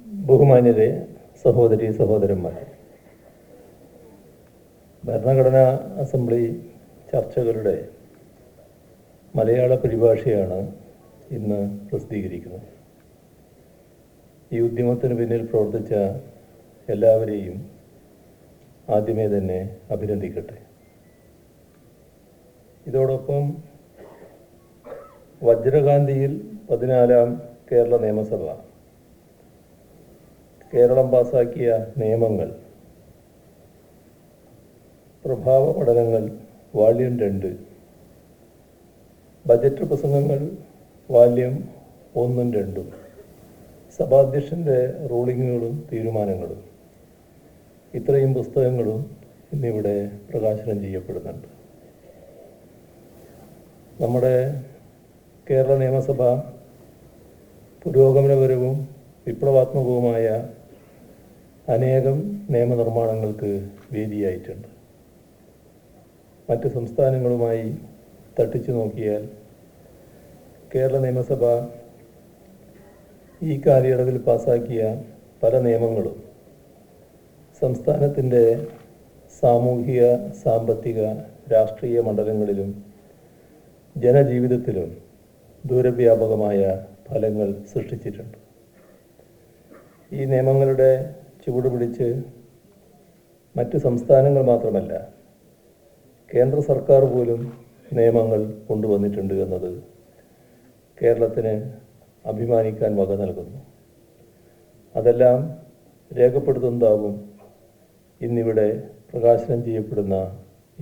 ബഹുമാന്യരെ, സഹോദരി സഹോദരന്മാർ, ഭരണഘടനാ അസംബ്ലി ചർച്ചകളുടെ മലയാള പരിഭാഷയാണ് ഇന്ന് പ്രസിദ്ധീകരിക്കുന്നത്. ഈ ഉദ്യമത്തിന് പിന്നിൽ പ്രവർത്തിച്ച എല്ലാവരെയും ആദ്യമേ തന്നെ അഭിനന്ദിക്കട്ടെ. ഇതോടൊപ്പം വജ്രകാന്തിയിൽ 14-ാം കേരള നിയമസഭ കേരളം പാസാക്കിയ നിയമങ്ങൾ, പ്രഭാവ പഠനങ്ങൾ വാല്യം 2, ബജറ്റ് പ്രസംഗങ്ങൾ വാല്യം 1ഉം 2ഉം, സഭാധ്യക്ഷൻ്റെ റൂളിങ്ങുകളും തീരുമാനങ്ങളും, ഇത്രയും പുസ്തകങ്ങളും ഇന്നിവിടെ പ്രകാശനം ചെയ്യപ്പെടുന്നുണ്ട്. നമ്മുടെ കേരള നിയമസഭ പുരോഗമനപരവും വിപ്ലവാത്മകവുമായ അനേകം നിയമനിർമ്മാണങ്ങൾക്ക് വേദിയായിട്ടുണ്ട്. മറ്റ് സംസ്ഥാനങ്ങളുമായി തട്ടിച്ചു നോക്കിയാൽ കേരള നിയമസഭ ഈ കാലയളവിൽ പാസാക്കിയ പല നിയമങ്ങളും സംസ്ഥാനത്തിൻ്റെ സാമൂഹിക, സാമ്പത്തിക, രാഷ്ട്രീയ മണ്ഡലങ്ങളിലും ജനജീവിതത്തിലും ദൂരവ്യാപകമായ ഫലങ്ങൾ സൃഷ്ടിച്ചിട്ടുണ്ട്. ഈ നിയമങ്ങളുടെ ചുവട് പിടിച്ച് മറ്റ് സംസ്ഥാനങ്ങൾ മാത്രമല്ല, കേന്ദ്ര സർക്കാർ പോലും നിയമങ്ങൾ കൊണ്ടുവന്നിട്ടുണ്ട് എന്നത് കേരളത്തിന് അഭിമാനിക്കാൻ വക നൽകുന്നു. അതെല്ലാം രേഖപ്പെടുത്തുന്നതാവും ഇന്നിവിടെ പ്രകാശനം ചെയ്യപ്പെടുന്ന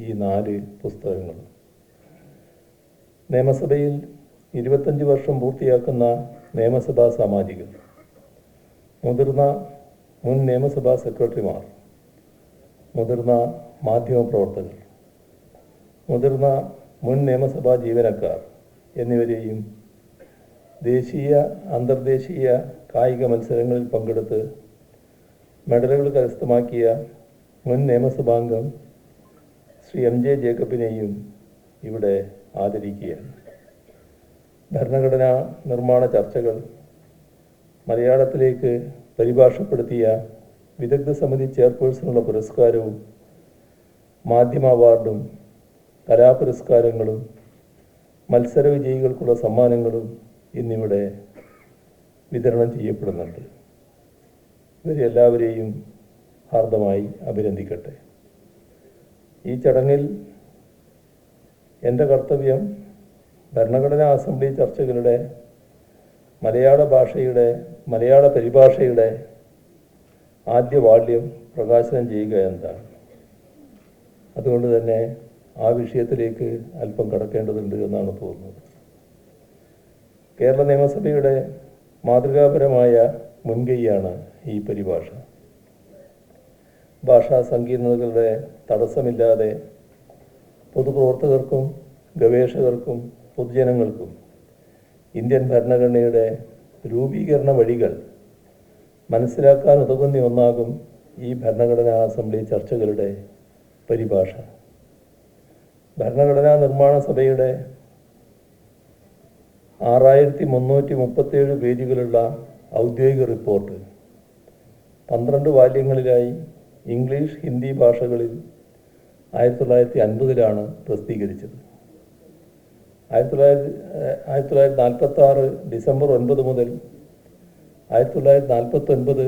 ഈ 4 പുസ്തകങ്ങൾ. നിയമസഭയിൽ 25 വർഷം പൂർത്തിയാക്കുന്ന നിയമസഭാ സാമാജികർ, മുതിർന്ന മുൻ നിയമസഭാ സെക്രട്ടറിമാർ, മുതിർന്ന മാധ്യമപ്രവർത്തകർ, മുതിർന്ന മുൻ നിയമസഭാ ജീവനക്കാർ എന്നിവരെയും ദേശീയ, അന്തർദേശീയ കായിക മത്സരങ്ങളിൽ പങ്കെടുത്ത് മെഡലുകൾ കരസ്ഥമാക്കിയ മുൻ നിയമസഭാംഗം ശ്രീ MJ ജേക്കബിനെയും ഇവിടെ ആദരിക്കുകയാണ്. ഭരണഘടനാ നിർമ്മാണ ചർച്ചകൾ മലയാളത്തിലേക്ക് പരിഭാഷപ്പെടുത്തിയ വിദഗ്ധ സമിതി ചെയർപേഴ്സണുള്ള പുരസ്കാരവും മാധ്യമ അവാർഡും കലാപുരസ്കാരങ്ങളും മത്സര വിജയികൾക്കുള്ള സമ്മാനങ്ങളും ഇന്നിവിടെ വിതരണം ചെയ്യപ്പെടുന്നുണ്ട്. ഇവരെ എല്ലാവരെയും ഹാർദമായി അഭിനന്ദിക്കട്ടെ. ഈ ചടങ്ങിൽ എൻ്റെ കർത്തവ്യം ഭരണഘടനാ അസംബ്ലി ചർച്ചകളുടെ മലയാള പരിഭാഷയുടെ ആദ്യ വാല്യം പ്രകാശനം ചെയ്യുക എന്നതാണ്. അതുകൊണ്ട് തന്നെ ആ വിഷയത്തിലേക്ക് അല്പം കടക്കേണ്ടതുണ്ട് എന്നാണ് തോന്നുന്നത്. കേരള നിയമസഭയുടെ മാതൃകാപരമായ മുൻകൈയാണ് ഈ പരിഭാഷ. ഭാഷാ സങ്കീർണതകളുടെ തടസ്സമില്ലാതെ പൊതുപ്രവർത്തകർക്കും ഗവേഷകർക്കും പൊതുജനങ്ങൾക്കും ഇന്ത്യൻ ഭരണഘടനയുടെ രൂപീകരണ വഴികൾ മനസ്സിലാക്കാൻ ഉതകുന്ന ഒന്നാകും ഈ ഭരണഘടനാ അസംബ്ലി ചർച്ചകളുടെ പരിഭാഷ. ഭരണഘടനാ നിർമ്മാണ സഭയുടെ 6337 പേജുകളുള്ള ഔദ്യോഗിക റിപ്പോർട്ട് 12 വാല്യങ്ങളിലായി ഇംഗ്ലീഷ്, ഹിന്ദി ഭാഷകളിൽ 1950 പ്രസിദ്ധീകരിച്ചത്. 1946 ഡിസംബർ 9 മുതൽ 1949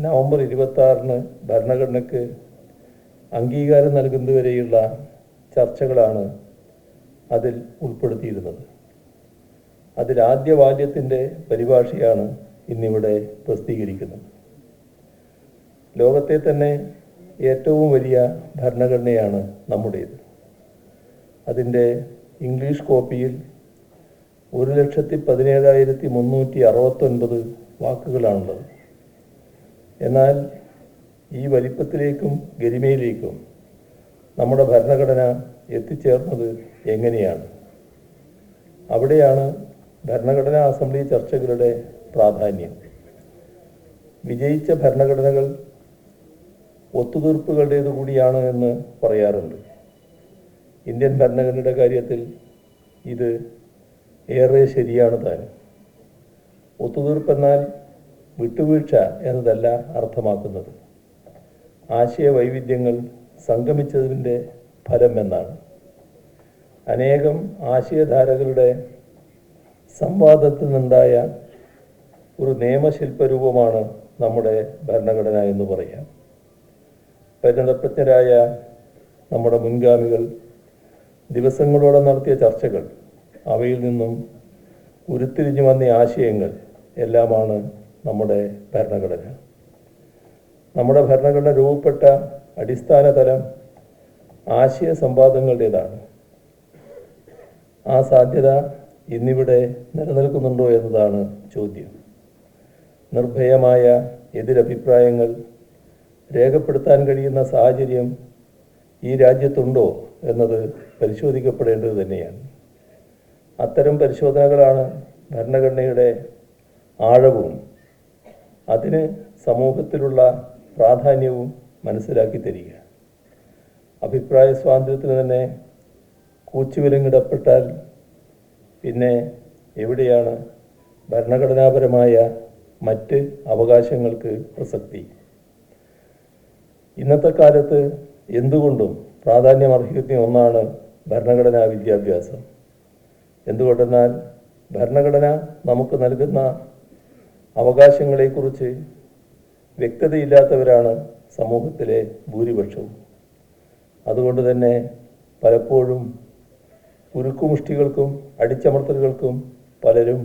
നവംബർ 26 ഭരണഘടനയ്ക്ക് അംഗീകാരം നൽകുന്നതുവരെയുള്ള ചർച്ചകളാണ് അതിൽ ഉൾപ്പെടുത്തിയിരുന്നത്. അതിൽ ആദ്യ വാല്യത്തിൻ്റെ പരിഭാഷയാണ് ഇന്നിവിടെ പ്രസിദ്ധീകരിക്കുന്നത്. ലോകത്തെ തന്നെ ഏറ്റവും വലിയ ഭരണഘടനയാണ് നമ്മുടേത്. അതിൻ്റെ ഇംഗ്ലീഷ് കോപ്പിയിൽ 1,17,369 വാക്കുകളാണുള്ളത്. എന്നാൽ ഈ വലിപ്പത്തിലേക്കും ഗരിമയിലേക്കും നമ്മുടെ ഭരണഘടന എത്തിച്ചേർന്നത് എങ്ങനെയാണ്? അവിടെയാണ് ഭരണഘടനാ അസംബ്ലി ചർച്ചകളുടെ പ്രാധാന്യം. വിജയിച്ച ഭരണഘടനകൾ ഒത്തുതീർപ്പുകളുടേതു കൂടിയാണ് എന്ന് പറയാറുണ്ട്. ഇന്ത്യൻ ഭരണഘടനയുടെ കാര്യത്തിൽ ഇത് ഏറെ ശരിയാണ് താനും. ഒത്തുതീർപ്പെന്നാൽ വിട്ടുവീഴ്ച എന്നതല്ല അർത്ഥമാക്കുന്നത്. ആശയവൈവിധ്യങ്ങൾ സംഗമിച്ചതിൻ്റെ ഫലം എന്നാണ്. അനേകം ആശയധാരകളുടെ സംവാദത്തിൽ നിന്നുണ്ടായ ഒരു നിയമശില്പരൂപമാണ് നമ്മുടെ ഭരണഘടന എന്ന് പറയാം. പരിണതപ്രജ്ഞരായ നമ്മുടെ മുൻഗാമികൾ ദിവസങ്ങളോടെ നടത്തിയ ചർച്ചകൾ, അവയിൽ നിന്നും ഉരുത്തിരിഞ്ഞു വന്ന ആശയങ്ങൾ എല്ലാമാണ് നമ്മുടെ ഭരണഘടന. നമ്മുടെ ഭരണഘടന രൂപപ്പെട്ട അടിസ്ഥാന തലം ആശയ സംവാദങ്ങളുടേതാണ്. ആ സാധ്യത ഇന്നിവിടെ നിലനിൽക്കുന്നുണ്ടോ എന്നതാണ് ചോദ്യം. നിർഭയമായ എതിരഭിപ്രായങ്ങൾ രേഖപ്പെടുത്താൻ കഴിയുന്ന സാഹചര്യം ഈ രാജ്യത്തുണ്ടോ എന്നത് പരിശോധിക്കപ്പെടേണ്ടത് തന്നെയാണ്. അത്തരം പരിശോധനകളാണ് ഭരണഘടനയുടെ ആഴവും അതിന് സമൂഹത്തിലുള്ള പ്രാധാന്യവും മനസ്സിലാക്കി തരിക. അഭിപ്രായ സ്വാതന്ത്ര്യത്തിന് തന്നെ കൂച്ചുവിലങ്ങിടപ്പെട്ടാൽ പിന്നെ എവിടെയാണ് ഭരണഘടനാപരമായ മറ്റ് അവകാശങ്ങൾക്ക് പ്രസക്തി? ഇന്നത്തെ കാലത്ത് എന്തുകൊണ്ടും പ്രാധാന്യമർഹിക്കുന്ന ഒന്നാണ് ഭരണഘടനാ വിദ്യാഭ്യാസം. എന്തുകൊണ്ടെന്നാൽ ഭരണഘടന നമുക്ക് നൽകുന്ന അവകാശങ്ങളെക്കുറിച്ച് വ്യക്തതയില്ലാത്തവരാണ് സമൂഹത്തിലെ ഭൂരിപക്ഷവും. അതുകൊണ്ട് തന്നെ പലപ്പോഴും ഉരുക്കുമുഷ്ടികൾക്കും അടിച്ചമർത്തലുകൾക്കും പലരും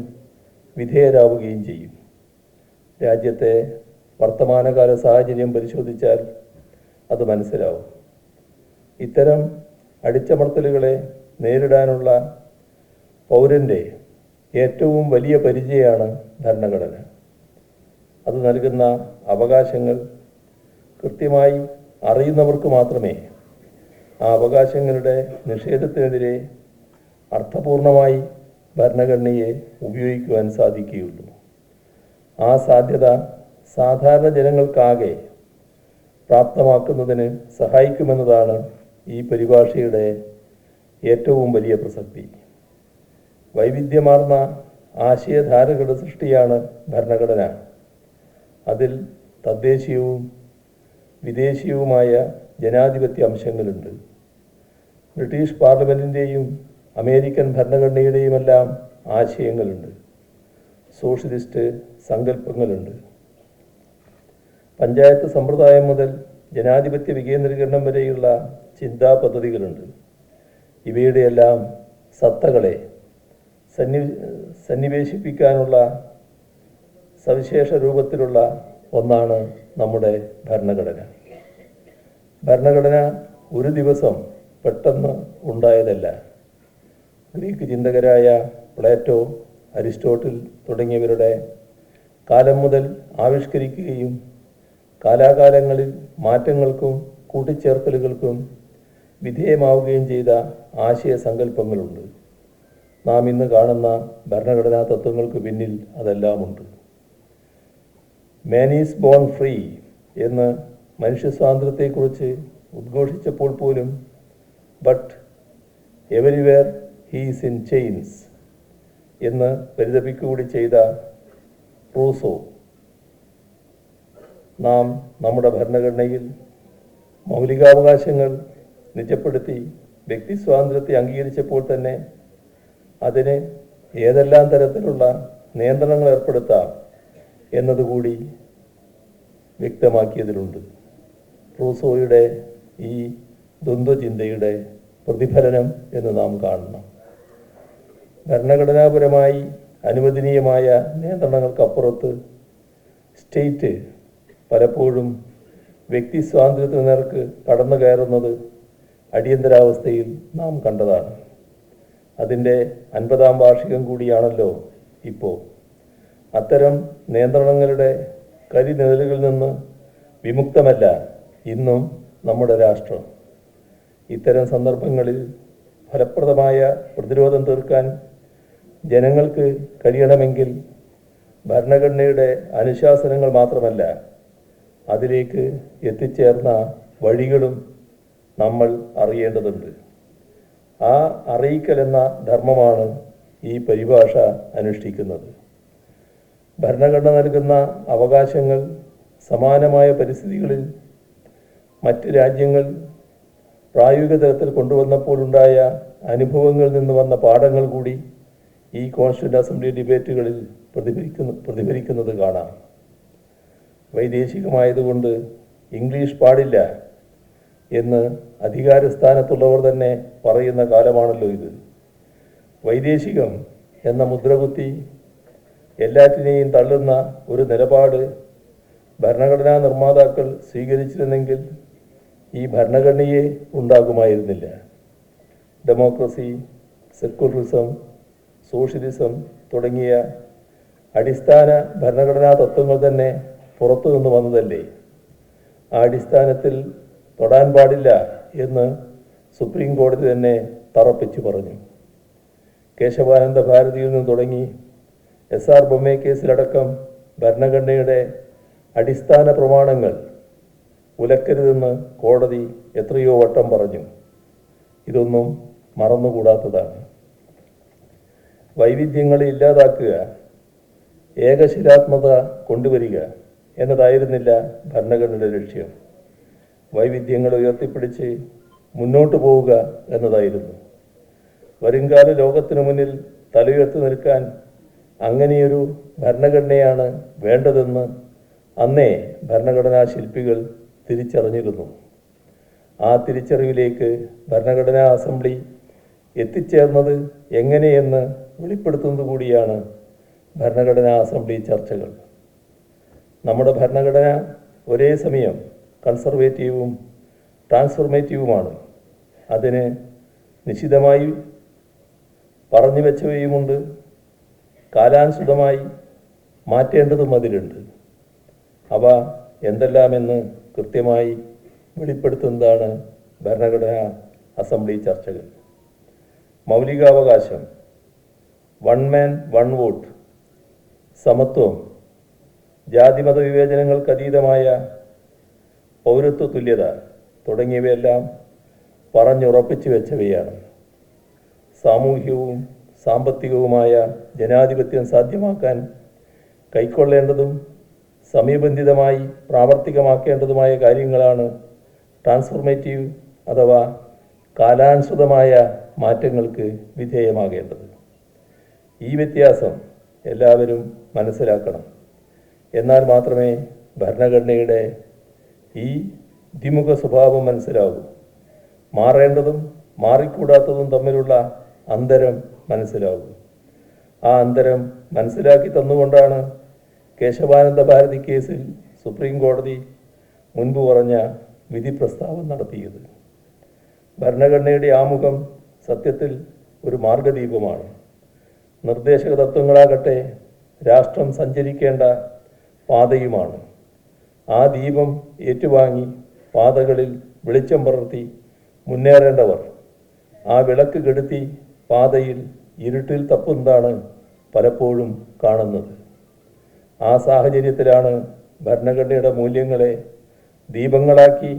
വിധേയരാവുകയും ചെയ്യും. രാജ്യത്തെ വർത്തമാനകാല സാഹചര്യം പരിശോധിച്ചാൽ അത് മനസ്സിലാവും. ഇത്തരം അടിച്ചമർത്തലുകളെ നേരിടാനുള്ള പൗരൻ്റെ ഏറ്റവും വലിയ പരിചയമാണ് ഭരണഘടന. അത് നൽകുന്ന അവകാശങ്ങൾ കൃത്യമായി അറിയുന്നവർക്ക് മാത്രമേ ആ അവകാശങ്ങളുടെ നിഷേധത്തിനെതിരെ അർത്ഥപൂർണമായി ഭരണഘടനയെ ഉപയോഗിക്കുവാൻ സാധിക്കുകയുള്ളൂ. ആ സാധ്യത സാധാരണ ജനങ്ങൾക്കാകെ പ്രാപ്തമാക്കുന്നതിന് സഹായിക്കുമെന്നതാണ് ഈ പരിഭാഷയുടെ ഏറ്റവും വലിയ പ്രസക്തി. വൈവിധ്യമാർന്ന ആശയധാരകളുടെ സൃഷ്ടിയാണ് ഭരണഘടന. അതിൽ തദ്ദേശീയവും വിദേശീയവുമായ ജനാധിപത്യ അംശങ്ങളുണ്ട്. ബ്രിട്ടീഷ് പാർലമെൻറ്റിൻ്റെയും അമേരിക്കൻ ഭരണഘടനയുടെയുമെല്ലാം ആശയങ്ങളുണ്ട്. സോഷ്യലിസ്റ്റ് സങ്കല്പങ്ങളുണ്ട്. പഞ്ചായത്ത് സമ്പ്രദായം മുതൽ ജനാധിപത്യ വികേന്ദ്രീകരണം വരെയുള്ള ചിന്താ പദ്ധതികളുണ്ട്. ഇവയുടെയെല്ലാം സത്തകളെ സന്നിവേശിപ്പിക്കാനുള്ള സവിശേഷ രൂപത്തിലുള്ള ഒന്നാണ് നമ്മുടെ ഭരണഘടന. ഭരണഘടന ഒരു ദിവസം പെട്ടെന്ന് ഉണ്ടായതല്ല. ഗ്രീക്ക് ചിന്തകരായ പ്ലേറ്റോ, അരിസ്റ്റോട്ടിൽ തുടങ്ങിയവരുടെ കാലം മുതൽ ആവിഷ്കരിക്കുകയും കാലാകാലങ്ങളിൽ മാറ്റങ്ങൾക്കും കൂട്ടിച്ചേർക്കലുകൾക്കും വിധേയമാവുകയും ചെയ്ത ആശയ സങ്കല്പങ്ങളുണ്ട്. നാം ഇന്ന് കാണുന്ന ഭരണഘടനാ തത്വങ്ങൾക്ക് പിന്നിൽ അതെല്ലാമുണ്ട്. മാൻ ഈസ് ബോൺ ഫ്രീ എന്ന് മനുഷ്യ സ്വാതന്ത്ര്യത്തെക്കുറിച്ച് ഉദ്ഘോഷിച്ചപ്പോൾ പോലും but everywhere he's in chains എന്ന് പരിതപിക്കുകൂടി ചെയ്ത റൂസോ നാം നമ്മുടെ ഭരണഘടനയിൽ മൗലികാവകാശങ്ങൾ നിജപ്പെടുത്തി വ്യക്തി സ്വാതന്ത്ര്യത്തെ അംഗീകരിച്ചപ്പോൾ തന്നെ അതിന് ഏതെല്ലാം തരത്തിലുള്ള നിയന്ത്രണങ്ങൾ ഏർപ്പെടുത്താം എന്നതുകൂടി വ്യക്തമാക്കിയതിലുണ്ട്. റൂസോയുടെ ഈ ദ്വന്ദ്വചിന്തയുടെ പ്രതിഫലനം എന്ന് നാം കാണണം. ഭരണഘടനാപരമായി അനുവദനീയമായ നിയന്ത്രണങ്ങൾക്കപ്പുറത്ത് സ്റ്റേറ്റ് പലപ്പോഴും വ്യക്തി സ്വാതന്ത്ര്യത്തിന് നേർക്ക് കടന്നു കയറുന്നത് അടിയന്തരാവസ്ഥയിൽ നാം കണ്ടതാണ്. അതിൻ്റെ 50-ാം വാർഷികം കൂടിയാണല്ലോ ഇപ്പോൾ. അത്തരം നിയന്ത്രണങ്ങളുടെ കരിനിഴലുകളിൽ നിന്ന് വിമുക്തമല്ല ഇന്നും നമ്മുടെ രാഷ്ട്രം. ഇത്തരം സന്ദർഭങ്ങളിൽ ഫലപ്രദമായ പ്രതിരോധം തീർക്കാൻ ജനങ്ങൾക്ക് കഴിയണമെങ്കിൽ ഭരണഘടനയുടെ അനുശാസനങ്ങൾ മാത്രമല്ല, അതിലേക്ക് എത്തിച്ചേർന്ന വഴികളും നമ്മൾ അറിയേണ്ടതുണ്ട്. ആ അറിയിക്കൽ എന്ന ധർമ്മമാണ് ഈ പരിഭാഷ അനുഷ്ഠിക്കുന്നത്. ഭരണഘടന നൽകുന്ന അവകാശങ്ങൾ സമാനമായ പരിസ്ഥിതികളിൽ മറ്റ് രാജ്യങ്ങൾ പ്രായോഗിക തലത്തിൽ കൊണ്ടുവന്നപ്പോഴുണ്ടായ അനുഭവങ്ങളിൽ നിന്ന് വന്ന പാഠങ്ങൾ കൂടി ഈ കോൺസ്റ്റിറ്റ്യൂന്റ് അസംബ്ലി ഡിബേറ്റുകളിൽ പ്രതിഫലിക്കുന്നത് കാണാം. വൈദേശികമായതുകൊണ്ട് ഇംഗ്ലീഷ് പാടില്ല എന്ന് അധികാരസ്ഥാനത്തുള്ളവർ തന്നെ പറയുന്ന കാലമാണല്ലോ ഇത്. വൈദേശികം എന്ന മുദ്രകുത്തി എല്ലാറ്റിനെയും തള്ളുന്ന ഒരു നിലപാട് ഭരണഘടനാ നിർമ്മാതാക്കൾ സ്വീകരിച്ചിരുന്നെങ്കിൽ ഈ ഭരണഘടനയെ ഉണ്ടാകുമായിരുന്നില്ല. ഡെമോക്രസി, സെക്യുലറിസം, സോഷ്യലിസം തുടങ്ങിയ അടിസ്ഥാന ഭരണഘടനാ തത്വങ്ങൾ തന്നെ പുറത്തു നിന്ന് വന്നതല്ലേ. ആ അടിസ്ഥാനത്തിൽ തൊടാൻ പാടില്ല എന്ന് സുപ്രീം കോടതി തന്നെ തറപ്പിച്ചു പറഞ്ഞു. കേശവാനന്ദ ഭാരതിയിൽ നിന്ന് തുടങ്ങി SR ബൊമ്മെ കേസിലടക്കം ഭരണഘടനയുടെ അടിസ്ഥാന പ്രമാണങ്ങൾ ഉലക്കരുതെന്ന് കോടതി എത്രയോ വട്ടം പറഞ്ഞു. ഇതൊന്നും മറന്നുകൂടാത്തതാണ്. വൈവിധ്യങ്ങളെ ഇല്ലാതാക്കുക, ഏകശിലാത്മത കൊണ്ടുവരിക എന്നതായിരുന്നില്ല ഭരണഘടനയുടെ ലക്ഷ്യം. വൈവിധ്യങ്ങളെ ഉയർത്തിപ്പിടിച്ച് മുന്നോട്ട് പോവുക എന്നതായിരുന്നു. വരുംകാല ലോകത്തിനു മുന്നിൽ തലയുയർത്തി നിൽക്കാൻ അങ്ങനെയൊരു ഭരണഘടനയാണ് വേണ്ടതെന്ന് അന്നേ ഭരണഘടനാ ശില്പികൾ തിരിച്ചറിഞ്ഞിരുന്നു. ആ തിരിച്ചറിവിലേക്ക് ഭരണഘടനാ അസംബ്ലി എത്തിച്ചേർന്നത് എങ്ങനെയെന്ന് വെളിപ്പെടുത്തുന്നത് കൂടിയാണ് ഭരണഘടനാ അസംബ്ലി ചർച്ചകൾ. നമ്മുടെ ഭരണഘടന ഒരേ സമയം കൺസർവേറ്റീവും ട്രാൻസ്ഫോർമേറ്റീവുമാണ്. അതിന് നിശിതമായി പറഞ്ഞു വെച്ചവയുമുണ്ട്, കാലാനുസൃതമായി മാറ്റേണ്ടതും അതിലുണ്ട്. അവ എന്തെല്ലാമെന്ന് കൃത്യമായി വെളിപ്പെടുത്തുന്നതാണ് ഭരണഘടനാ അസംബ്ലി ചർച്ചകൾ. മൗലികാവകാശം, വൺ മാൻ വൺ വോട്ട്, സമത്വം, ജാതിമത വിവേചനങ്ങൾക്കതീതമായ പൗരത്വ തുല്യത തുടങ്ങിയവയെല്ലാം പറഞ്ഞുറപ്പിച്ചു വെച്ചവയാണ്. സാമൂഹികവും സാമ്പത്തികവുമായ ജനാധിപത്യം സാധ്യമാക്കാൻ കൈക്കൊള്ളേണ്ടതും സമയബന്ധിതമായി പ്രാവർത്തികമാക്കേണ്ടതുമായ കാര്യങ്ങളാണ് ട്രാൻസ്ഫോർമേറ്റീവ് അഥവാ കാലാനുസൃതമായ മാറ്റങ്ങൾക്ക് വിധേയമാകേണ്ടത്. ഈ വ്യത്യാസം എല്ലാവരും മനസ്സിലാക്കണം. എന്നാൽ മാത്രമേ ഭരണഘടനയുടെ ഈ ദ്വിമുഖ സ്വഭാവം മനസ്സിലാകൂ. മാറേണ്ടതും മാറിക്കൂടാത്തതും തമ്മിലുള്ള അന്തരം മനസ്സിലാകൂ. ആ അന്തരം മനസ്സിലാക്കി തന്നുകൊണ്ടാണ് കേശവാനന്ദ ഭാരതി കേസിൽ സുപ്രീം കോടതി മുൻപ് പറഞ്ഞ വിധി പ്രസ്താവം നടത്തിയത്. ഭരണഘടനയുടെ ആമുഖം സത്യത്തിൽ ഒരു മാർഗദീപമാണ്. നിർദ്ദേശക തത്വങ്ങളാകട്ടെ രാഷ്ട്രം സഞ്ചരിക്കേണ്ട പാതയുമാണ്. ആ ദീപം ഏറ്റുവാങ്ങി പാതകളിൽ വെളിച്ചം പടർത്തി മുന്നേറേണ്ടവർ ആ വിളക്ക് കെടുത്തി പാതയിൽ ഇരുട്ടിൽ തപ്പുന്നതാണ് പലപ്പോഴും കാണുന്നത്. ആ സാഹചര്യത്തിലാണ് ഭരണഘടനയുടെ മൂല്യങ്ങളെ ദീപങ്ങളാക്കി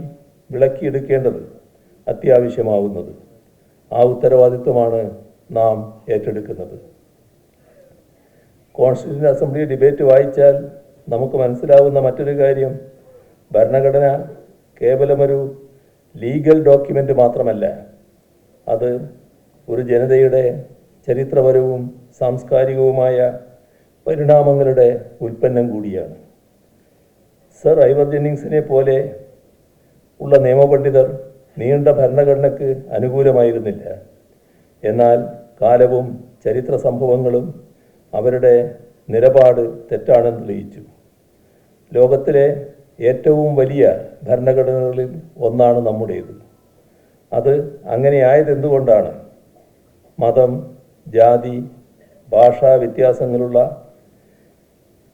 വിളക്കിയെടുക്കേണ്ടത് അത്യാവശ്യമാവുന്നത്. ആ ഉത്തരവാദിത്വമാണ് നാം ഏറ്റെടുക്കുന്നത്. കോൺസ്റ്റിറ്റ്യൂന്റ് അസംബ്ലി ഡിബേറ്റ് വായിച്ചാൽ നമുക്ക് മനസ്സിലാവുന്ന മറ്റൊരു കാര്യം, ഭരണഘടന കേവലമൊരു ലീഗൽ ഡോക്യുമെൻ്റ് മാത്രമല്ല, അത് ഒരു ജനതയുടെ ചരിത്രപരവും സാംസ്കാരികവുമായ പരിണാമങ്ങളുടെ ഉൽപ്പന്നം കൂടിയാണ്. സർ ഐവർ ജെന്നിങ്സിനെ പോലെ ഉള്ള നിയമപണ്ഡിതർ നീണ്ട ഭരണഘടനയ്ക്ക് അനുകൂലമായിരുന്നില്ല. എന്നാൽ കാലവും ചരിത്ര സംഭവങ്ങളും അവരുടെ നിലപാട് തെറ്റാണെന്ന് തെളിയിച്ചു. ലോകത്തിലെ ഏറ്റവും വലിയ ഭരണഘടനകളിൽ ഒന്നാണ് നമ്മുടേത്. അത് അങ്ങനെ ആയതെന്തുകൊണ്ടാണ്? മതം, ജാതി, ഭാഷാ വ്യത്യാസങ്ങളുള്ള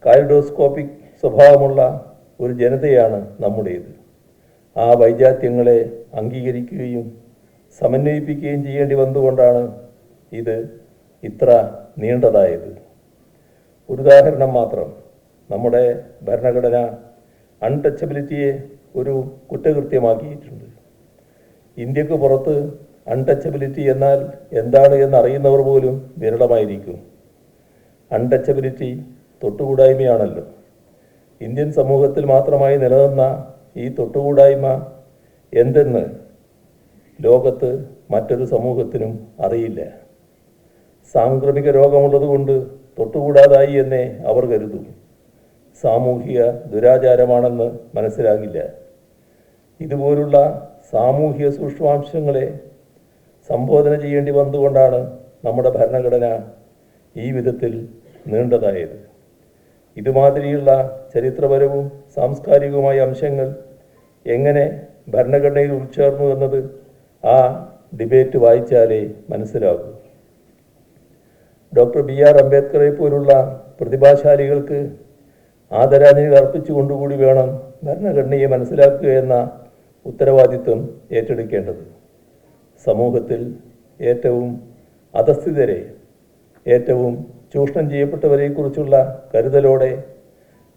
കാലിഡോസ്കോപ്പിക് സ്വഭാവമുള്ള ഒരു ജനതയാണ് നമ്മുടേത്. ആ വൈജാത്യങ്ങളെ അംഗീകരിക്കുകയും സമന്വയിപ്പിക്കുകയും ചെയ്യേണ്ടി വന്നുകൊണ്ടാണ് ഇത് ഇത്ര നീണ്ടതായത്. ഒരു ഉദാഹരണം മാത്രം, നമ്മുടെ ഭരണഘടന അൺടച്ചബിലിറ്റിയെ ഒരു കുറ്റകൃത്യമാക്കിയിട്ടുണ്ട്. ഇന്ത്യക്ക് പുറത്ത് അൺടച്ചബിലിറ്റി എന്നാൽ എന്താണ് എന്നറിയുന്നവർ പോലും വിരളമായിരിക്കും. അൺടച്ചബിലിറ്റി തൊട്ടുകൂടായ്മയാണല്ലോ. ഇന്ത്യൻ സമൂഹത്തിൽ മാത്രമായി നിലനിന്ന ഈ തൊട്ടുകൂടായ്മ എന്തെന്ന് ലോകത്ത് മറ്റൊരു സമൂഹത്തിനും അറിയില്ല. സാംക്രമിക രോഗമുള്ളതുകൊണ്ട് തൊട്ടുകൂടാതായി എന്നേ അവർ കരുതൂ. സാമൂഹിക ദുരാചാരമാണെന്ന് മനസ്സിലാകില്ല. ഇതുപോലുള്ള സാമൂഹിക സൂക്ഷ്മാംശങ്ങളെ സംബോധന ചെയ്യേണ്ടി വന്നുകൊണ്ടാണ് നമ്മുടെ ഭരണഘടന ഈ വിധത്തിൽ നീണ്ടതായത്. ഇതുമാതിരിയുള്ള ചരിത്രപരവും സാംസ്കാരികവുമായ അംശങ്ങൾ എങ്ങനെ ഭരണഘടനയിൽ ഉൾച്ചേർന്നു എന്നത് ആ ഡിബേറ്റ് വായിച്ചാലേ മനസ്സിലാകൂ. ഡോക്ടർ BR അംബേദ്കറെ പോലുള്ള പ്രതിഭാശാലികൾക്ക് ആദരാഞ്ജലികൾ അർപ്പിച്ചുകൊണ്ടുകൂടി വേണം ഭരണഘടനയെ മനസ്സിലാക്കുക എന്ന ഉത്തരവാദിത്വം ഏറ്റെടുക്കേണ്ടത്. സമൂഹത്തിൽ ഏറ്റവും അധസ്ഥിതരെ, ഏറ്റവും ചൂഷണം ചെയ്യപ്പെട്ടവരെക്കുറിച്ചുള്ള കരുതലോടെ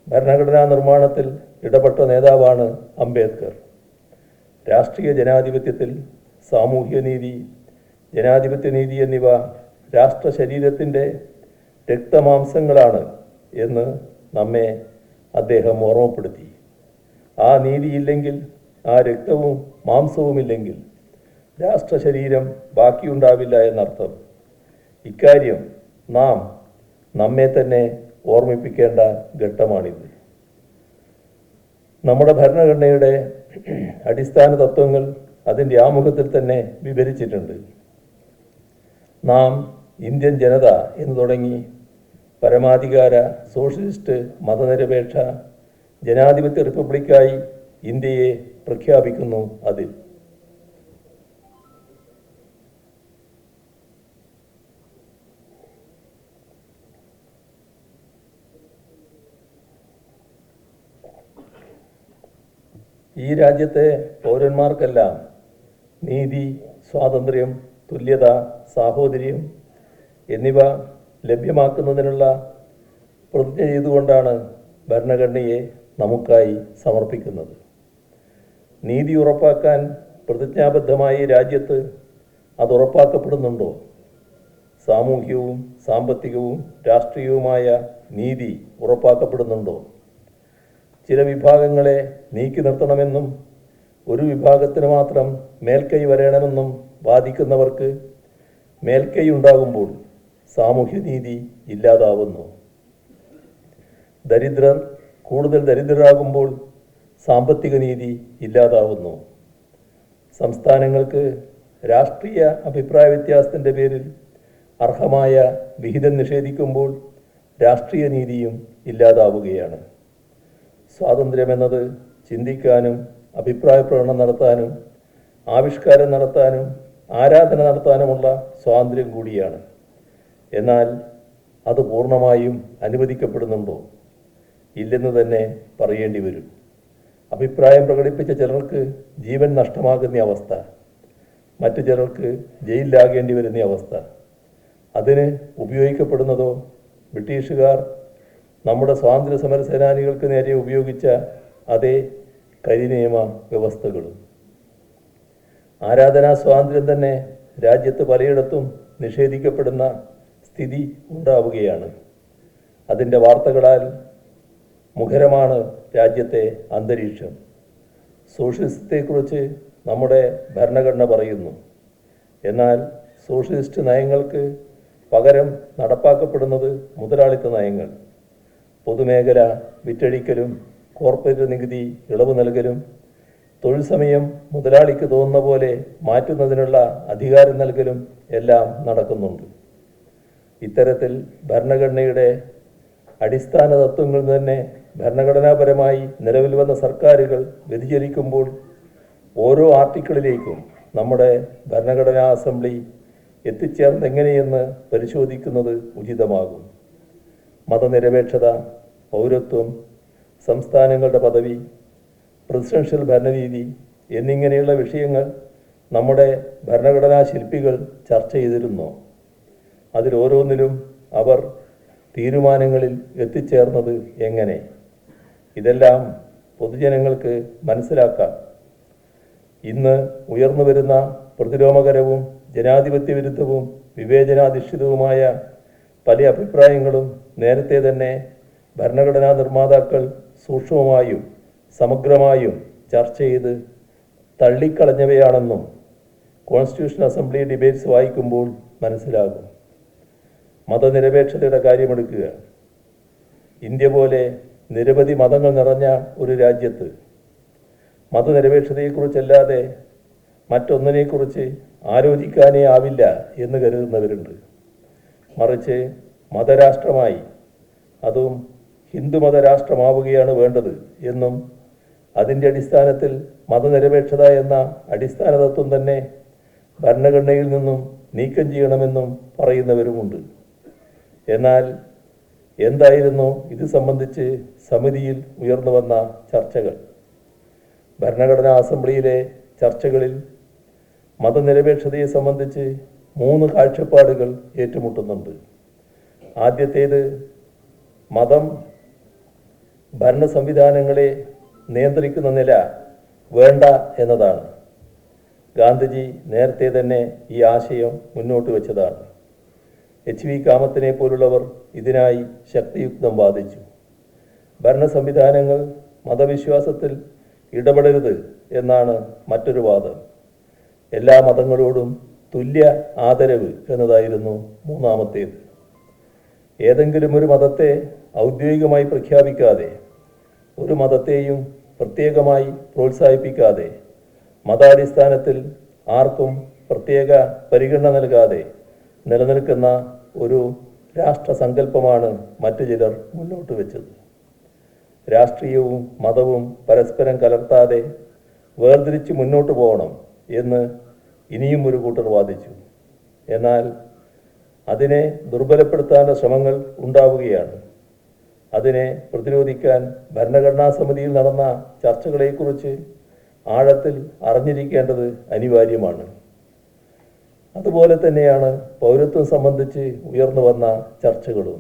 ഭരണഘടനാ നിർമ്മാണത്തിൽ ഇടപെട്ട നേതാവാണ് അംബേദ്കർ. രാഷ്ട്രീയ ജനാധിപത്യത്തിൽ സാമൂഹ്യ നീതി, ജനാധിപത്യ നീതി എന്നിവ രാഷ്ട്ര ശരീരത്തിൻ്റെ രക്തമാംസങ്ങളാണ് എന്ന് നമ്മെ അദ്ദേഹം ഓർമ്മപ്പെടുത്തി. ആ നീതിയില്ലെങ്കിൽ, ആ രക്തവും മാംസവുമില്ലെങ്കിൽ രാഷ്ട്ര ശരീരം ബാക്കിയുണ്ടാവില്ല എന്നർത്ഥം. ഇക്കാര്യം നാം നമ്മെ തന്നെ ഓർമ്മിപ്പിക്കേണ്ട ഘട്ടമാണിത്. നമ്മുടെ ഭരണഘടനയുടെ അടിസ്ഥാന തത്വങ്ങൾ അതിൻ്റെ ആമുഖത്തിൽ തന്നെ വിവരിച്ചിട്ടുണ്ട്. നാം ഇന്ത്യൻ ജനത എന്ന് തുടങ്ങി പരമാധികാര സോഷ്യലിസ്റ്റ് മതനിരപേക്ഷ ജനാധിപത്യ റിപ്പബ്ലിക്കായി ഇന്ത്യയെ പ്രഖ്യാപിക്കുന്നു. അതിൽ ഈ രാജ്യത്തെ പൗരന്മാർക്കെല്ലാം നീതി, സ്വാതന്ത്ര്യം, തുല്യത, സാഹോദര്യം എന്നിവ ലഭ്യമാക്കുന്നതിനുള്ള പ്രതിജ്ഞ ചെയ്തുകൊണ്ടാണ് ഭരണഘടനയെ നമുക്കായി സമർപ്പിക്കുന്നത്. നീതി ഉറപ്പാക്കാൻ പ്രതിജ്ഞാബദ്ധമായി രാജ്യത്ത് അത് ഉറപ്പാക്കപ്പെടുന്നുണ്ടോ? സാമൂഹികവും സാമ്പത്തികവും രാഷ്ട്രീയവുമായ നീതി ഉറപ്പാക്കപ്പെടുന്നുണ്ടോ? ചില വിഭാഗങ്ങളെ നീക്കി നിർത്തണമെന്നും ഒരു വിഭാഗത്തിന് മാത്രം മേൽക്കൈ വരണമെന്നും വാദിക്കുന്നവർക്ക് മേൽക്കൈ ഉണ്ടാകുമ്പോൾ സാമൂഹ്യനീതി ഇല്ലാതാവുന്നു. ദരിദ്രർ കൂടുതൽ ദരിദ്രരാകുമ്പോൾ സാമ്പത്തിക നീതി ഇല്ലാതാവുന്നു. സംസ്ഥാനങ്ങൾക്ക് രാഷ്ട്രീയ അഭിപ്രായ വ്യത്യാസത്തിൻ്റെ പേരിൽ അർഹമായ വിഹിതം നിഷേധിക്കുമ്പോൾ രാഷ്ട്രീയ നീതിയും ഇല്ലാതാവുകയാണ്. സ്വാതന്ത്ര്യമെന്നത് ചിന്തിക്കാനും അഭിപ്രായ പ്രകടനം നടത്താനും ആവിഷ്കാരം നടത്താനും ആരാധന നടത്താനുമുള്ള സ്വാതന്ത്ര്യം കൂടിയാണ്. എന്നാൽ അത് പൂർണ്ണമായും അനുവദിക്കപ്പെടുന്നുണ്ടോ? ഇല്ലെന്ന് തന്നെ പറയേണ്ടി വരും. അഭിപ്രായം പ്രകടിപ്പിച്ച ചിലർക്ക് ജീവൻ നഷ്ടമാകുന്ന അവസ്ഥ, മറ്റു ചിലർക്ക് ജയിലിലാകേണ്ടി വരുന്ന അവസ്ഥ. അതിന് ഉപയോഗിക്കപ്പെടുന്നതോ ബ്രിട്ടീഷുകാർ നമ്മുടെ സ്വാതന്ത്ര്യ സമര സേനാനികൾക്ക് നേരെ ഉപയോഗിച്ച അതേ കരിനിയമ വ്യവസ്ഥകളും. ആരാധനാ സ്വാതന്ത്ര്യം തന്നെ രാജ്യത്ത് പലയിടത്തും നിഷേധിക്കപ്പെടുന്ന സ്ഥിതി ഉണ്ടാവുകയാണ്. അതിൻ്റെ വാർത്തകളാൽ മുഖരമാണ് രാജ്യത്തെ അന്തരീക്ഷം. സോഷ്യലിസത്തെക്കുറിച്ച് നമ്മുടെ ഭരണഘടന പറയുന്നു. എന്നാൽ സോഷ്യലിസ്റ്റ് നയങ്ങൾക്ക് പകരം നടപ്പാക്കപ്പെടുന്നത് മുതലാളിത്ത നയങ്ങൾ. പൊതുമേഖല വിറ്റഴിക്കലും കോർപ്പറേറ്റ് നികുതി ഇളവ് നൽകലും തൊഴിൽ സമയം മുതലാളിക്ക് തോന്നുന്ന പോലെ മാറ്റുന്നതിനുള്ള അധികാരം നൽകലും എല്ലാം നടക്കുന്നുണ്ട്. ഇത്തരത്തിൽ ഭരണഘടനയുടെ അടിസ്ഥാന തത്വങ്ങൾ തന്നെ ഭരണഘടനാപരമായി നിലവിൽ വന്ന സർക്കാരുകൾ വ്യതിചലിക്കുമ്പോൾ ഓരോ ആർട്ടിക്കിളിലേക്കും നമ്മുടെ ഭരണഘടനാ അസംബ്ലി എത്തിച്ചേർന്നെങ്ങനെയെന്ന് പരിശോധിക്കുന്നത് ഉചിതമാകും. മതനിരപേക്ഷത, പൗരത്വം, സംസ്ഥാനങ്ങളുടെ പദവി, പ്രസിഡൻഷ്യൽ ഭരണരീതി എന്നിങ്ങനെയുള്ള വിഷയങ്ങൾ നമ്മുടെ ഭരണഘടനാ ശില്പികൾ ചർച്ച ചെയ്തിരുന്നു. അതിലോരോന്നിലും അവർ തീരുമാനങ്ങളിൽ എത്തിച്ചേർന്നത് എങ്ങനെ? ഇതെല്ലാം പൊതുജനങ്ങൾക്ക് മനസ്സിലാക്കാം. ഇന്ന് ഉയർന്നു വരുന്ന പ്രതിലോമകരവും ജനാധിപത്യ വിരുദ്ധവും വിവേചനാധിഷ്ഠിതവുമായ പല അഭിപ്രായങ്ങളും നേരത്തെ തന്നെ ഭരണഘടനാ നിർമ്മാതാക്കൾ സൂക്ഷ്മമായും സമഗ്രമായും ചർച്ച ചെയ്ത് തള്ളിക്കളഞ്ഞവയാണെന്നും കോൺസ്റ്റിറ്റ്യൂഷൻ അസംബ്ലി ഡിബേറ്റ്സ് വായിക്കുമ്പോൾ മനസ്സിലാകും. മതനിരപേക്ഷതയുടെ കാര്യമെടുക്കുക. ഇന്ത്യ പോലെ നിരവധി മതങ്ങൾ നിറഞ്ഞ ഒരു രാജ്യത്ത് മതനിരപേക്ഷതയെക്കുറിച്ചല്ലാതെ മറ്റൊന്നിനെക്കുറിച്ച് ആലോചിക്കാനേ ആവില്ല എന്ന് കരുതുന്നവരുണ്ട്. മറിച്ച് മതരാഷ്ട്രമായി, അതും ഹിന്ദുമത രാഷ്ട്രമാവുകയാണ് വേണ്ടത് എന്നും അതിൻ്റെ അടിസ്ഥാനത്തിൽ മതനിരപേക്ഷത എന്ന അടിസ്ഥാന തത്വം തന്നെ ഭരണഘടനയിൽ നിന്നും നീക്കം ചെയ്യണമെന്നും പറയുന്നവരുമുണ്ട്. എന്നാൽ എന്തായിരുന്നു ഇത് സംബന്ധിച്ച് സമിതിയിൽ ഉയർന്നു വന്ന ചർച്ചകൾ? ഭരണഘടനാ അസംബ്ലിയിലെ ചർച്ചകളിൽ മതനിരപേക്ഷതയെ സംബന്ധിച്ച് 3 കാഴ്ചപ്പാടുകൾ ഏറ്റുമുട്ടുന്നുണ്ട്. ആദ്യത്തേത് മതം ഭരണ സംവിധാനങ്ങളെ നിയന്ത്രിക്കുന്ന നില വേണ്ട എന്നതാണ്. ഗാന്ധിജി നേരത്തെ തന്നെ ഈ ആശയം മുന്നോട്ട് വെച്ചതാണ്. HV കാമത്തിനെ പോലുള്ളവർ ഇതിനായി ശക്തിയുക്തം വാദിച്ചു. ഭരണ സംവിധാനങ്ങൾ മതവിശ്വാസത്തിൽ ഇടപെടരുത് എന്നാണ് മറ്റൊരു വാദം. എല്ലാ മതങ്ങളോടും തുല്യ ആദരവ് എന്നതായിരുന്നു മൂന്നാമത്തേത്. ഏതെങ്കിലും ഒരു മതത്തെ ഔദ്യോഗികമായി പ്രഖ്യാപിക്കാതെ, ഒരു മതത്തെയും പ്രത്യേകമായി പ്രോത്സാഹിപ്പിക്കാതെ, മതാടിസ്ഥാനത്തിൽ ആർക്കും പ്രത്യേക പരിഗണന നൽകാതെ നിലനിൽക്കുന്ന ഒരു രാഷ്ട്രസങ്കല്പമാണ് മറ്റു ചിലർ മുന്നോട്ട് വെച്ചത്. രാഷ്ട്രീയവും മതവും പരസ്പരം കലർത്താതെ വേർതിരിച്ച് മുന്നോട്ട് പോകണം എന്ന് ഇനിയും ഒരു കൂട്ടർ വാദിച്ചു. എന്നാൽ അതിനെ ദുർബലപ്പെടുത്താനുള്ള ശ്രമങ്ങൾ ഉണ്ടാവുകയാണ്. അതിനെ പ്രതിരോധിക്കാൻ ഭരണഘടനാ സമിതിയിൽ നടന്ന ചർച്ചകളെക്കുറിച്ച് ആഴത്തിൽ അറിഞ്ഞിരിക്കേണ്ടത് അനിവാര്യമാണ്. അതുപോലെ തന്നെയാണ് പൗരത്വം സംബന്ധിച്ച് ഉയർന്നു വന്ന ചർച്ചകളും.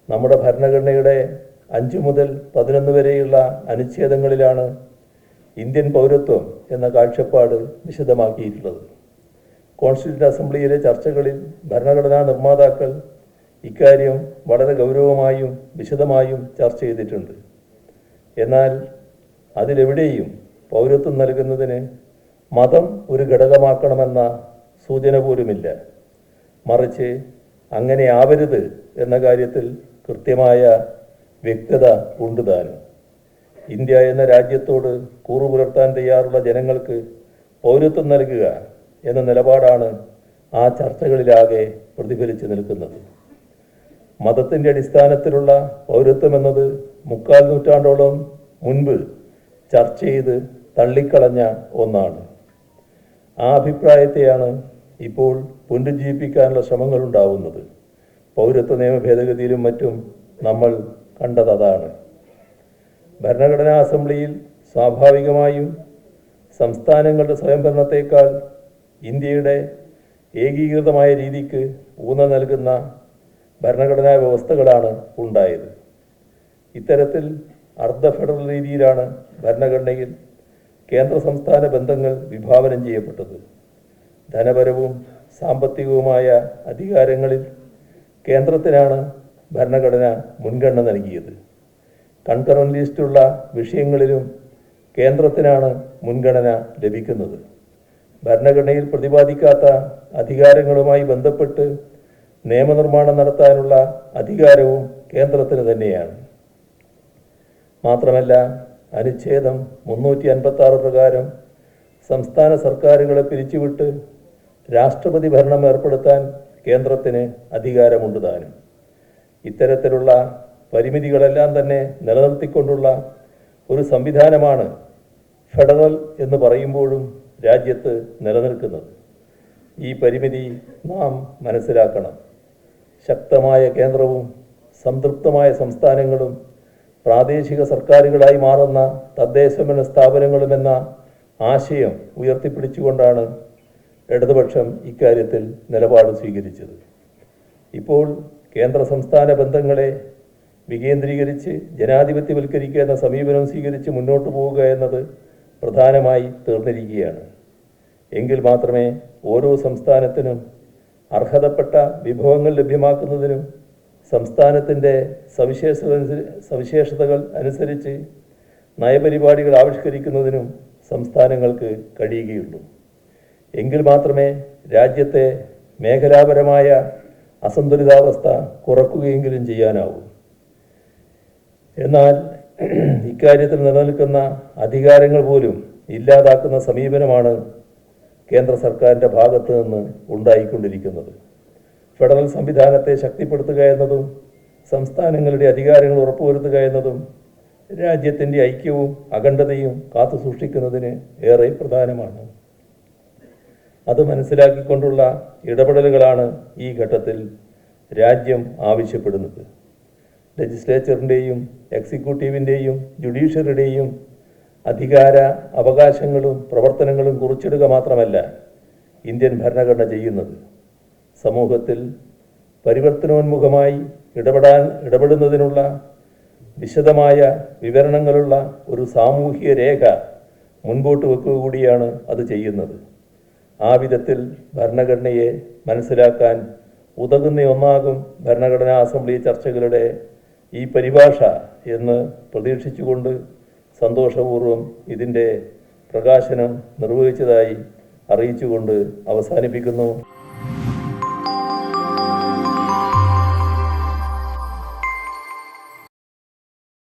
നമ്മുടെ ഭരണഘടനയുടെ 5 മുതൽ 11 വരെയുള്ള അനുച്ഛേദങ്ങളിലാണ് ഇന്ത്യൻ പൗരത്വം എന്ന കാഴ്ചപ്പാട് വിശദമാക്കിയിട്ടുള്ളത്. കോൺസ്റ്റിറ്റ്യൂഷൻ അസംബ്ലിയിലെ ചർച്ചകളിൽ ഭരണഘടനാ നിർമ്മാതാക്കൾ ഇക്കാര്യം വളരെ ഗൗരവമായും വിശദമായും ചർച്ച ചെയ്തിട്ടുണ്ട്. എന്നാൽ അതിലെവിടെയും പൗരത്വം നൽകുന്നതിന് മതം ഒരു ഘടകമാക്കണമെന്ന സൂചന പോലുമില്ല. മറിച്ച് അങ്ങനെ ആവരുത് എന്ന കാര്യത്തിൽ കൃത്യമായ വ്യക്തത ഉണ്ട് താനും. ഇന്ത്യ എന്ന രാജ്യത്തോട് കൂറുപുലർത്താൻ തയ്യാറുള്ള ജനങ്ങൾക്ക് പൗരത്വം നൽകുക എന്ന നിലപാടാണ് ആ ചർച്ചകളിലാകെ പ്രതിഫലിച്ചു നിൽക്കുന്നത്. മതത്തിൻ്റെ അടിസ്ഥാനത്തിലുള്ള പൗരത്വം എന്നത് 3/4 നൂറ്റാണ്ടോളം മുൻപ് ചർച്ച ചെയ്ത് തള്ളിക്കളഞ്ഞ ഒന്നാണ്. ആ അഭിപ്രായത്തെയാണ് ഇപ്പോൾ പുനരുജ്ജീവിപ്പിക്കാനുള്ള ശ്രമങ്ങളുണ്ടാവുന്നത്. പൗരത്വ നിയമ ഭേദഗതിയിലും മറ്റും നമ്മൾ കണ്ടതാണ്. ഭരണഘടനാ അസംബ്ലിയിൽ സ്വാഭാവികമായും സംസ്ഥാനങ്ങളുടെ സ്വയംഭരണത്തേക്കാൾ ഇന്ത്യയുടെ ഏകീകൃതമായ രീതിക്ക് ഊന്നൽ നൽകുന്ന ഭരണഘടനാ വ്യവസ്ഥകളാണ് ഉണ്ടായത്. ഇത്തരത്തിൽ അർദ്ധ ഫെഡറൽ രീതിയിലാണ് ഭരണഘടനയിൽ കേന്ദ്ര സംസ്ഥാന ബന്ധങ്ങൾ വിഭാവനം ചെയ്യപ്പെട്ടത്. ധനപരവും സാമ്പത്തികവുമായ അധികാരങ്ങളിൽ കേന്ദ്രത്തിനാണ് ഭരണഘടന മുൻഗണന നൽകിയത്. കൺകറന്റ് ലിസ്റ്റുള്ള വിഷയങ്ങളിലും കേന്ദ്രത്തിനാണ് മുൻഗണന ലഭിക്കുന്നത്. ഭരണഘടനയിൽ പ്രതിപാദിക്കാത്ത അധികാരങ്ങളുമായി ബന്ധപ്പെട്ട് നിയമനിർമ്മാണം നടത്താനുള്ള അധികാരവും കേന്ദ്രത്തിന് തന്നെയാണ്. മാത്രമല്ല, അനുച്ഛേദം 356 പ്രകാരം സംസ്ഥാന സർക്കാരുകളെ പിരിച്ചുവിട്ട് രാഷ്ട്രപതി ഭരണം ഏർപ്പെടുത്താൻ കേന്ദ്രത്തിന് അധികാരമുണ്ട് താനും. ഇത്തരത്തിലുള്ള പരിമിതികളെല്ലാം തന്നെ നിലനിർത്തിക്കൊണ്ടുള്ള ഒരു സംവിധാനമാണ് ഫെഡറൽ എന്ന് പറയുമ്പോഴും രാജ്യത്ത് നിലനിൽക്കുന്നത്. ഈ പരിമിതി നാം മനസ്സിലാക്കണം. ശക്തമായ കേന്ദ്രവും സംതൃപ്തമായ സംസ്ഥാനങ്ങളും പ്രാദേശിക സർക്കാരുകളായി മാറുന്ന തദ്ദേശഭരണ സ്ഥാപനങ്ങളുമെന്ന ആശയം ഉയർത്തിപ്പിടിച്ചുകൊണ്ടാണ് ഇടതുപക്ഷം ഇക്കാര്യത്തിൽ നിലപാട് സ്വീകരിച്ചത്. ഇപ്പോൾ കേന്ദ്ര സംസ്ഥാന ബന്ധങ്ങളെ വികേന്ദ്രീകരിച്ച് ജനാധിപത്യവൽക്കരിക്കുക എന്ന സമീപനം സ്വീകരിച്ച് മുന്നോട്ട് പോവുക എന്നത് പ്രധാനമായി തീർന്നിരിക്കുകയാണ്. എങ്കിൽ മാത്രമേ ഓരോ സംസ്ഥാനത്തിനും അർഹതപ്പെട്ട വിഭവങ്ങൾ ലഭ്യമാക്കുന്നതിനും സംസ്ഥാനത്തിൻ്റെ സവിശേഷതകൾ അനുസരിച്ച് നയപരിപാടികൾ ആവിഷ്കരിക്കുന്നതിനും സംസ്ഥാനങ്ങൾക്ക് കഴിയുകയുള്ളൂ. എങ്കിൽ മാത്രമേ രാജ്യത്തെ മേഖലാപരമായ അസന്തുലിതാവസ്ഥ കുറക്കുകയെങ്കിലും ചെയ്യാനാവൂ. എന്നാൽ ഇക്കാര്യത്തിൽ നിലനിൽക്കുന്ന അധികാരങ്ങൾ പോലും ഇല്ലാതാക്കുന്ന സമീപനമാണ് കേന്ദ്ര സർക്കാരിൻ്റെ ഭാഗത്തു നിന്ന് ഉണ്ടായിക്കൊണ്ടിരിക്കുന്നത്. ഫെഡറൽ സംവിധാനത്തെ ശക്തിപ്പെടുത്തുക എന്നതും സംസ്ഥാനങ്ങളുടെ അധികാരങ്ങൾ ഉറപ്പുവരുത്തുക എന്നതും രാജ്യത്തിൻ്റെ ഐക്യവും അഖണ്ഡതയും കാത്തുസൂക്ഷിക്കുന്നതിന് ഏറെ പ്രധാനമാണ്. അത് മനസ്സിലാക്കിക്കൊണ്ടുള്ള ഇടപെടലുകളാണ് ഈ ഘട്ടത്തിൽ രാജ്യം ആവശ്യപ്പെടുന്നത്. ലെജിസ്ലേച്ചറിൻ്റെയും എക്സിക്യൂട്ടീവിൻ്റെയും ജുഡീഷ്യറിയുടെയും അധികാര അവകാശങ്ങളും പ്രവർത്തനങ്ങളും കുറിച്ചിടുക മാത്രമല്ല ഇന്ത്യൻ ഭരണഘടന ചെയ്യുന്നത്. സമൂഹത്തിൽ പരിവർത്തനോന്മുഖമായി ഇടപെടുന്നതിനുള്ള വിശദമായ വിവരണങ്ങളുള്ള ഒരു സാമൂഹിക രേഖ മുൻപോട്ട് വെക്കുക കൂടിയാണ് അത് ചെയ്യുന്നത്. ആ വിധത്തിൽ ഭരണഘടനയെ മനസ്സിലാക്കാൻ ഉതകുന്ന ഒന്നാകും ഭരണഘടനാ അസംബ്ലി ചർച്ചകളുടെ ഈ പരിഭാഷ എന്ന് പ്രതീക്ഷിച്ചുകൊണ്ട് സന്തോഷപൂർവ്വം ഇതിൻ്റെ പ്രകാശനം നിർവഹിച്ചതായി അറിയിച്ചുകൊണ്ട് അവസാനിപ്പിക്കുന്നു.